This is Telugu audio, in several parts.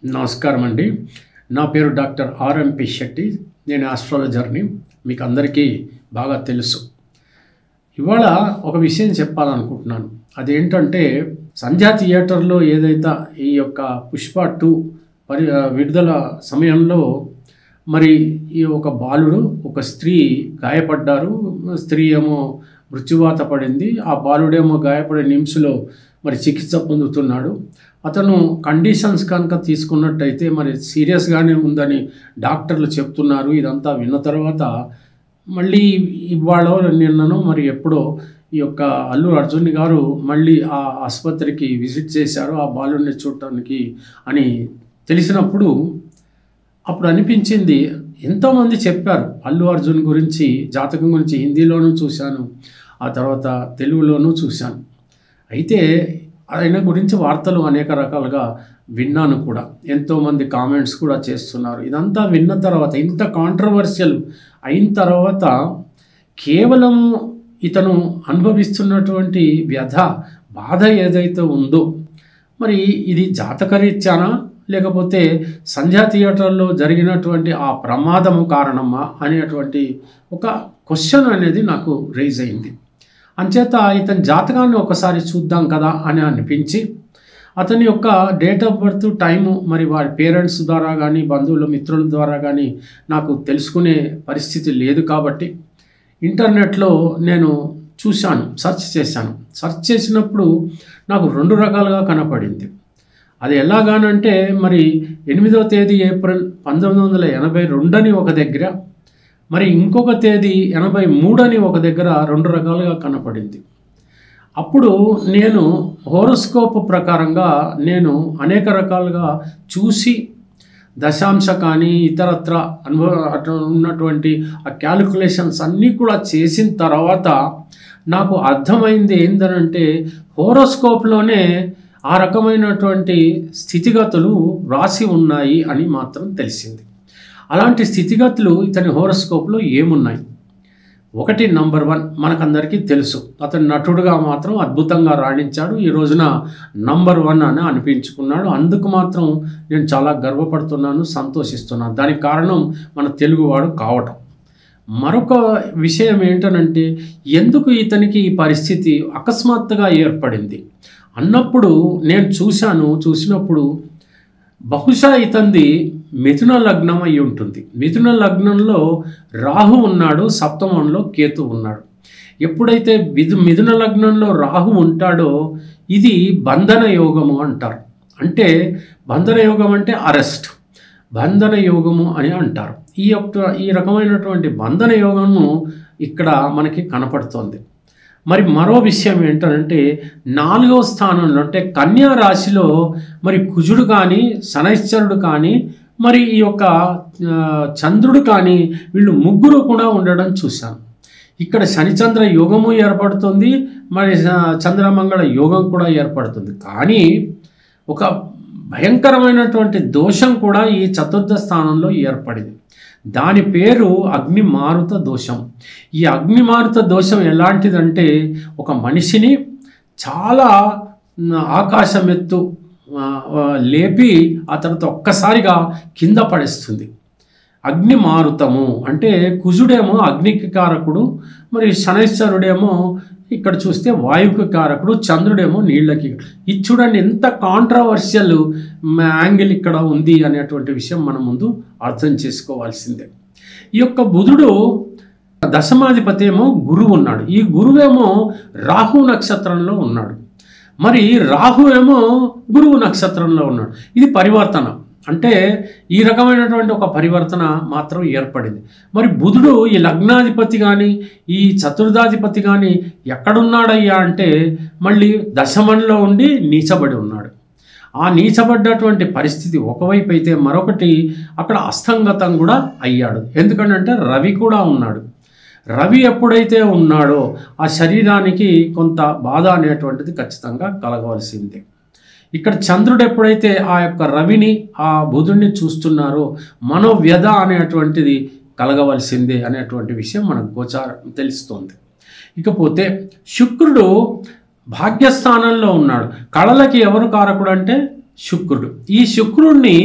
నమస్కారం అండి. నా పేరు డాక్టర్ ఆర్ఎంపి శెట్టి. నేను ఆస్ట్రాలజర్ని. మీకు అందరికీ బాగా తెలుసు. ఇవాళ ఒక విషయం చెప్పాలనుకుంటున్నాను. అదేంటంటే, సంధ్యా థియేటర్లో ఏదైతే ఈ యొక్క పుష్ప 2 విడుదల సమయంలో మరి ఈ ఒక బాలుడు, ఒక స్త్రీ గాయపడ్డారు. స్త్రీ ఏమో మృత్యువాత పడింది. ఆ బాలుడేమో గాయపడే నిమ్స్లో మరి చికిత్స పొందుతున్నాడు. అతను కండిషన్స్ కనుక తీసుకున్నట్టయితే మరి సీరియస్గానే ఉందని డాక్టర్లు చెప్తున్నారు. ఇదంతా విన్న తర్వాత మళ్ళీ ఇవాళ నిన్ననో మరి ఎప్పుడో ఈ యొక్క అల్లు అర్జున్ గారు మళ్ళీ ఆ ఆసుపత్రికి విజిట్ చేశారు ఆ బాలుడిని చూడటానికి అని తెలిసినప్పుడు అప్పుడు అనిపించింది. ఎంతోమంది చెప్పారు అల్లు అర్జున్ గురించి, జాతకం గురించి. హిందీలోనూ చూశాను, ఆ తర్వాత తెలుగులోనూ చూశాను. అయితే ఆయన గురించి వార్తలు అనేక రకాలుగా విన్నాను కూడా. ఎంతోమంది కామెంట్స్ కూడా చేస్తున్నారు. ఇదంతా విన్న తర్వాత, ఇంత కాంట్రవర్షియల్ అయిన తర్వాత, కేవలం ఇతను అనుభవిస్తున్నటువంటి బాధ ఏదైతే ఉందో మరి ఇది జాతకరీత్యానా లేకపోతే సంధ్యా థియేటర్లో జరిగినటువంటి ఆ ప్రమాదము కారణమా అనేటువంటి ఒక క్వశ్చన్ అనేది నాకు రైజ్ అయింది. అంచేత ఇతని జాతకాన్ని ఒకసారి చూద్దాం కదా అని అనిపించి, అతని యొక్క డేట్ ఆఫ్ బర్త్, టైము మరి వారి పేరెంట్స్ ద్వారా కానీ బంధువుల మిత్రుల ద్వారా కానీ నాకు తెలుసుకునే పరిస్థితి లేదు కాబట్టి ఇంటర్నెట్లో నేను చూశాను, సెర్చ్ చేశాను. సెర్చ్ చేసినప్పుడు నాకు 2 రకాలుగా కనపడింది. అది ఎలాగానంటే, మరి 8వ తేదీ ఏప్రిల్ 1982 అని ఒక దగ్గర, మరి ఇంకొక తేదీ 83 అని ఒక దగ్గర 2 రకాలుగా కనపడింది. అప్పుడు నేను హోరోస్కోప్ ప్రకారంగా నేను అనేక రకాలుగా చూసి దశాంశ కానీ ఇతరత్ర ఉన్నటువంటి ఆ క్యాలిక్యులేషన్స్ అన్నీ కూడా చేసిన తర్వాత నాకు అర్థమైంది ఏంటంటే, హోరోస్కోప్లోనే ఆ రకమైనటువంటి స్థితిగతులు రాసి ఉన్నాయి అని మాత్రం తెలిసింది. అలాంటి స్థితిగతులు ఇతని హోరోస్కోప్లో ఏమున్నాయి? ఒకటి, నంబర్ 1 మనకందరికీ తెలుసు. అతను నటుడుగా మాత్రం అద్భుతంగా రాణించాడు. ఈ రోజున నంబర్ 1 అని అనిపించుకున్నాడు. అందుకు మాత్రం నేను చాలా గర్వపడుతున్నాను, సంతోషిస్తున్నాను. దానికి కారణం మన తెలుగువాడు కావటం. మరొక విషయం ఏంటనంటే, ఎందుకు ఇతనికి ఈ పరిస్థితి అకస్మాత్తుగా ఏర్పడింది అన్నప్పుడు నేను చూసినప్పుడు బహుశా ఇతంది మిథున లగ్నం అయి ఉంటుంది. మిథున లగ్నంలో రాహు ఉన్నాడు, సప్తమంలో కేతు ఉన్నాడు. ఎప్పుడైతే మిథున లగ్నంలో రాహు ఉంటాడో ఇది బంధన యోగము అంటారు. అంటే బంధన యోగం అంటే అరెస్ట్, బంధన యోగము అని అంటారు. ఈ రకమైనటువంటి బంధన యోగము ఇక్కడ మనకి కనపడుతోంది. మరి మరో విషయం ఏంటంటే, 4వ స్థానంలో అంటే కన్యా రాశిలో మరి కుజుడు కానీ, శనైశ్చరుడు కానీ, మరి ఈ యొక్క చంద్రుడు కానీ, వీళ్ళు ముగ్గురు కూడా ఉండడం చూశాను. ఇక్కడ శనిచంద్ర యోగము ఏర్పడుతుంది, మరి చంద్రమంగళ యోగం కూడా ఏర్పడుతుంది. కానీ ఒక భయంకరమైనటువంటి దోషం కూడా ఈ 4వ స్థానంలో ఏర్పడింది. దాని పేరు అగ్నిమారుత దోషం. ఈ అగ్నిమారుత దోషం ఎలాంటిదంటే, ఒక మనిషిని చాలా ఆకాశమెత్తు లేపి ఆ తర్వాత ఒక్కసారిగా కింద పడేస్తుంది. అగ్నిమారుతము అంటే కుజుడేమో అగ్నికి కారకుడు, మరి శనైశ్వరుడేమో ఇక్కడ చూస్తే వాయువుకి కారకుడు, చంద్రుడేమో నీళ్ళకి. ఇది చూడండి ఎంత కాంట్రవర్షియల్ యాంగిల్ ఇక్కడ ఉంది అనేటువంటి విషయం మనం ముందు అర్థం చేసుకోవాల్సిందే. ఈ యొక్క బుధుడు దశమాధిపతి ఏమో గురువు ఉన్నాడు. ఈ గురువేమో రాహు నక్షత్రంలో ఉన్నాడు. మరి రాహు ఏమో గురువు నక్షత్రంలో ఉన్నాడు. ఇది పరివర్తన. అంటే ఈ రకమైనటువంటి ఒక పరివర్తన మాత్రం ఏర్పడింది. మరి బుధుడు ఈ లగ్నాధిపతి కానీ, ఈ చతుర్థాధిపతి కానీ ఎక్కడున్నాడయ్యా అంటే, మళ్ళీ దశమంలో ఉండి నీచబడి ఉన్నాడు. ఆ నీచబడ్డటువంటి పరిస్థితి ఒకవైపు అయితే, మరొకటి అక్కడ అస్తంగతం కూడా అయ్యాడు. ఎందుకంటే రవి కూడా ఉన్నాడు. రవి ఎప్పుడైతే ఉన్నాడో ఆ శరీరానికి కొంత బాధ అనేటువంటిది ఖచ్చితంగా కలగవలసిందే. ఇక్కడ చంద్రుడు ఎప్పుడైతే ఆ యొక్క రవిని, ఆ బుధుడిని చూస్తున్నారో మనోవ్యధ అనేటువంటిది కలగవలసిందే అనేటువంటి విషయం మనకు తెలుస్తోంది. ఇకపోతే శుక్రుడు భాగ్యస్థానంలో ఉన్నాడు. కళలకి ఎవరు కారకుడు అంటే శుక్రుడు. ఈ శుక్రుడిని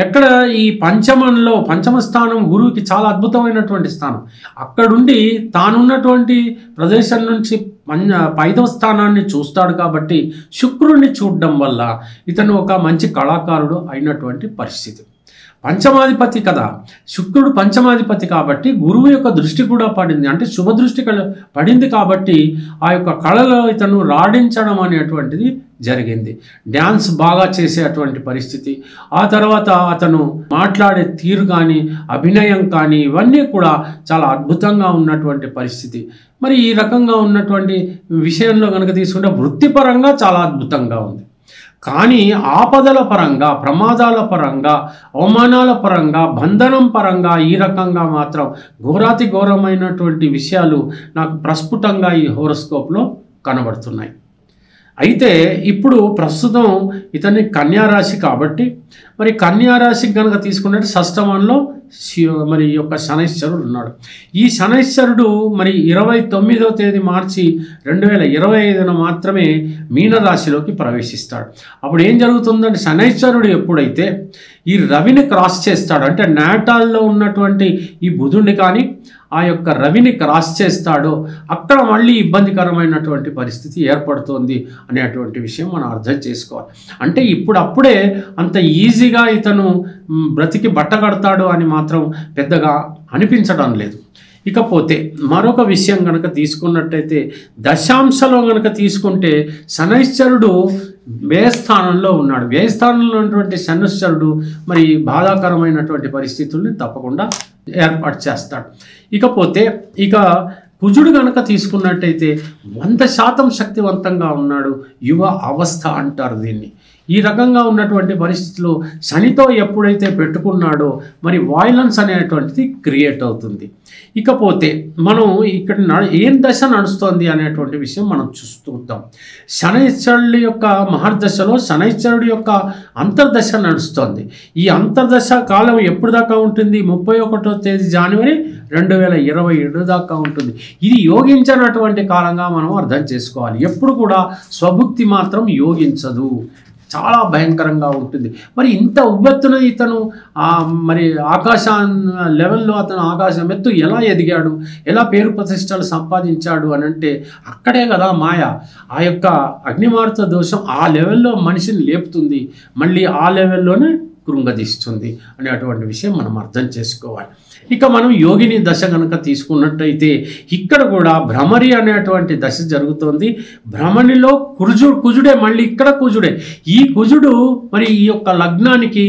ఎక్కడ ఈ పంచమ స్థానం గురువుకి చాలా అద్భుతమైనటువంటి స్థానం. అక్కడుండి తానున్నటువంటి ప్రదేశం నుంచి 5వ స్థానాన్ని చూస్తాడు. కాబట్టి శుక్రుడిని చూడడం వల్ల ఇతను ఒక మంచి కళాకారుడు అయినటువంటి పరిస్థితి. పంచమాధిపతి కదా, శుక్రుడు పంచమాధిపతి కాబట్టి గురువు యొక్క దృష్టి కూడా పడింది, అంటే శుభ దృష్టి పడింది. కాబట్టి ఆ యొక్క కళలో ఇతను రాణించడం అనేటువంటిది జరిగింది. డ్యాన్స్ బాగా చేసేటువంటి పరిస్థితి, ఆ తర్వాత అతను మాట్లాడే తీరు కానీ అభినయం కానీ ఇవన్నీ కూడా చాలా అద్భుతంగా ఉన్నటువంటి పరిస్థితి. మరి ఈ రకంగా ఉన్నటువంటి విషయంలో కనుక తీసుకుంటే వృత్తిపరంగా చాలా అద్భుతంగా ఉంది. కానీ ఆపదల పరంగా, ప్రమాదాల పరంగా, అవమానాల పరంగా, బంధనం పరంగా ఈ రకంగా మాత్రం ఘోరాతి ఘోరమైనటువంటి విషయాలు నాకు ప్రస్ఫుటంగా ఈ హోరోస్కోప్లో కనబడుతున్నాయి. అయితే ఇప్పుడు ప్రస్తుతం ఇతని కన్యారాశి కాబట్టి మరి కన్యారాశికి కనుక తీసుకున్నట్టు షష్టమంలో మరి ఈ యొక్క శనైశ్వరుడు ఉన్నాడు. ఈ శనైశ్వరుడు మరి 29వ తేదీ మార్చి 2025 మాత్రమే మీనరాశిలోకి ప్రవేశిస్తాడు. అప్పుడు ఏం జరుగుతుందంటే శనైశ్వరుడు ఎప్పుడైతే ఈ రవిని క్రాస్ చేస్తాడు, అంటే నాటాల్లో ఉన్నటువంటి ఈ బుధుడిని కానీ ఆ యొక్క రవిని క్రాస్ చేస్తాడో అక్కడ మళ్ళీ ఇబ్బందికరమైనటువంటి పరిస్థితి ఏర్పడుతోంది అనేటువంటి విషయం మనం అర్థం చేసుకోవాలి. అంటే అప్పుడే అంత ఈజీగా ఇతను బ్రతికి బట్టగడతాడు అని మాత్రం పెద్దగా అనిపించడం లేదు. ఇకపోతే మరొక విషయం కనుక తీసుకున్నట్టయితే దశాంశలో కనుక తీసుకుంటే శనైశ్వరుడు వ్యయస్థానంలో ఉన్నాడు. వ్యయస్థానంలో ఉన్నటువంటి శనైశ్వరుడు మరి బాధాకరమైనటువంటి పరిస్థితుల్ని తప్పకుండా ఏర్పాటు చేస్తాడు. ఇకపోతే కుజుడు కనుక తీసుకున్నట్టయితే 100% శక్తివంతంగా ఉన్నాడు. యువ అవస్థ అంటారు దీన్ని. ఈ రకంగా ఉన్నటువంటి పరిస్థితుల్లో శనితో ఎప్పుడైతే పెట్టుకున్నాడో మరి వాయిలెన్స్ అనేటువంటిది క్రియేట్ అవుతుంది. ఇకపోతే మనం ఇక్కడ ఏం దశ నడుస్తోంది అనేటువంటి విషయం మనం చూస్తాం. శనైశ్వరుడి యొక్క మహర్దశలో శనైశ్వరుడి యొక్క అంతర్దశ నడుస్తోంది. ఈ అంతర్దశ కాలం ఎప్పుడు దాకా ఉంటుంది? 31వ తేదీ జనవరి 2027 దాకా ఉంటుంది. ఇది యోగించినటువంటి కాలంగా మనం అర్థం చేసుకోవాలి. ఎప్పుడు కూడా స్వభుక్తి మాత్రం యోగించదు, చాలా భయంకరంగా ఉంటుంది. మరి ఇంత ఉవ్వెత్తున ఇతను మరి లెవెల్లో అతను ఆకాశం ఎత్తు ఎలా ఎదిగాడు, ఎలా పేరు ప్రతిష్టలు సంపాదించాడు అని అంటే అక్కడే కదా మాయ. ఆ యొక్క అగ్నిమారుత దోషం ఆ లెవెల్లో మనిషిని లేపుతుంది, మళ్ళీ ఆ లెవెల్లోనే కృంగదీస్తుంది అనేటువంటి విషయం మనం అర్థం చేసుకోవాలి. ఇక మనం యోగిని దశ కనుక తీసుకున్నట్టయితే ఇక్కడ కూడా భ్రమరి అనేటువంటి దశ జరుగుతోంది. భ్రమణిలో కుజుడే, మళ్ళీ ఇక్కడ కుజుడే. ఈ కుజుడు మరి ఈ యొక్క లగ్నానికి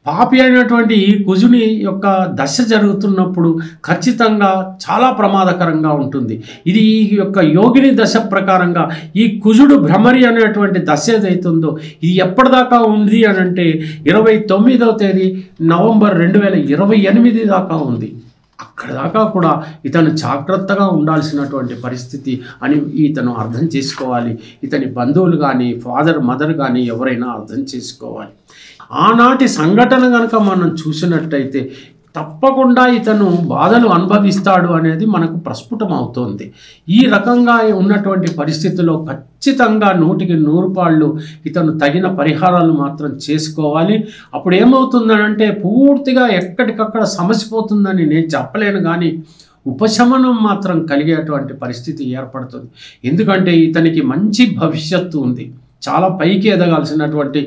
పాపి అయినటువంటి ఈ కుజుని యొక్క దశ జరుగుతున్నప్పుడు ఖచ్చితంగా చాలా ప్రమాదకరంగా ఉంటుంది. ఇది ఈ యొక్క యోగిని దశ ప్రకారంగా ఈ కుజుడు భ్రమరి అనేటువంటి దశ ఏదైతుందో ఇది ఎప్పటిదాకా ఉంది అని అంటే 29వ తేదీ నవంబర్ 2028 దాకా ఉంది. అక్కడ దాకా కూడా ఇతను జాగ్రత్తగా ఉండాల్సినటువంటి పరిస్థితి అని ఇతను అర్థం చేసుకోవాలి. ఇతని బంధువులు కానీ మదర్ కానీ ఎవరైనా అర్థం చేసుకోవాలి. ఆనాటి సంఘటన కనుక మనం చూసినట్టయితే తప్పకుండా ఇతను బాధలు అనుభవిస్తాడు అనేది మనకు ప్రస్ఫుటం అవుతోంది. ఈ రకంగా ఉన్నటువంటి పరిస్థితుల్లో ఖచ్చితంగా 100కి 100 పాళ్ళు ఇతను తగిన పరిహారాలు మాత్రం చేసుకోవాలి. అప్పుడు ఏమవుతుందనంటే పూర్తిగా ఎక్కడికక్కడ సమసిపోతుందని నేను చెప్పలేను, కానీ ఉపశమనం మాత్రం కలిగేటువంటి పరిస్థితి ఏర్పడుతుంది. ఎందుకంటే ఇతనికి మంచి భవిష్యత్తు ఉంది, చాలా పైకి ఎదగాల్సినటువంటి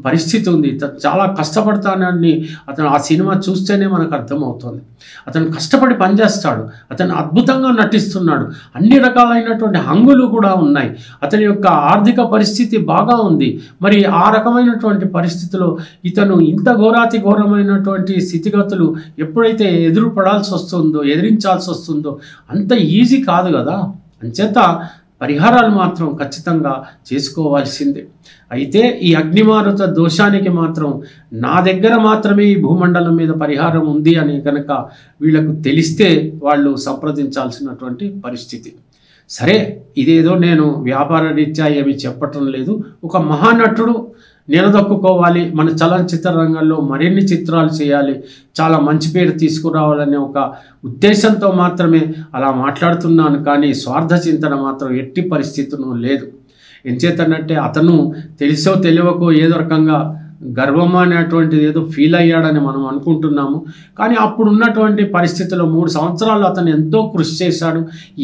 పరిస్థితి ఉంది. చాలా కష్టపడతానని అతను ఆ సినిమా చూస్తేనే మనకు అర్థమవుతుంది. అతను కష్టపడి పనిచేస్తాడు, అతను అద్భుతంగా నటిస్తున్నాడు, అన్ని రకాలైనటువంటి హంగులు కూడా ఉన్నాయి, అతని యొక్క ఆర్థిక పరిస్థితి బాగా ఉంది. మరి ఆ రకమైనటువంటి పరిస్థితిలో ఇతను ఇంత ఘోరమైనటువంటి స్థితిగతులు ఎప్పుడైతే ఎదిరించాల్సి వస్తుందో అంత ఈజీ కాదు కదా. అంచేత పరిహారాలు మాత్రం ఖచ్చితంగా చేసుకోవాల్సిందే. అయితే ఈ అగ్నిమారుత దోషానికి మాత్రం నా దగ్గర మాత్రమే ఈ భూమండలం మీద పరిహారం ఉంది అని కనుక వీళ్ళకు తెలిస్తే వాళ్ళు సంప్రదించాల్సినటువంటి పరిస్థితి. సరే, ఇదేదో నేను వ్యాపార రీత్యా ఏమీ చెప్పటం లేదు. ఒక మహానటుడు నిలదొక్కుకోవాలి, మన చలనచిత్ర రంగంలో మరిన్ని చిత్రాలు చేయాలి, చాలా మంచి పేరు తీసుకురావాలనే ఒక ఉద్దేశంతో మాత్రమే అలా మాట్లాడుతున్నాను. కానీ స్వార్థ చింతన మాత్రం ఎట్టి పరిస్థితుల్లో లేదు. ఎంచేతనంటే అతను తెలిసో తెలియకో ఏదో రకంగా గర్వం అనేటువంటిది ఏదో ఫీల్ అయ్యాడని మనం అనుకుంటున్నాము. కానీ అప్పుడు ఉన్నటువంటి పరిస్థితుల్లో 3 సంవత్సరాలు అతను ఎంతో కృషి చేశాడు.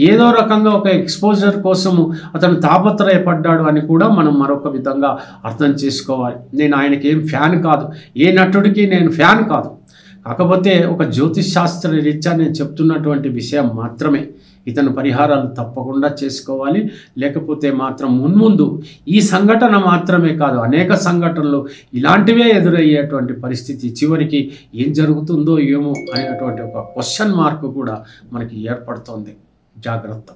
ఏదో రకంగా ఒక ఎక్స్పోజర్ కోసము అతను తాపత్రయపడ్డాడు అని కూడా మనం మరొక విధంగా అర్థం చేసుకోవాలి. నేను ఆయనకి ఏం ఫ్యాన్ కాదు, ఏ నటుడికి నేను ఫ్యాన్ కాదు. కాకపోతే ఒక జ్యోతిష్ శాస్త్ర రీత్యా నేను చెప్తున్నటువంటి విషయం మాత్రమే. ఇతను పరిహారాలు తప్పకుండా చేసుకోవాలి. లేకపోతే మాత్రం మున్ముందు ఈ సంఘటన మాత్రమే కాదు, అనేక సంఘటనలు ఇలాంటివే ఎదురయ్యేటువంటి పరిస్థితి, చివరికి ఏం జరుగుతుందో ఏమో అనేటువంటి ఒక క్వశ్చన్ మార్క్ కూడా మనకి ఏర్పడుతోంది. జాగ్రత్త.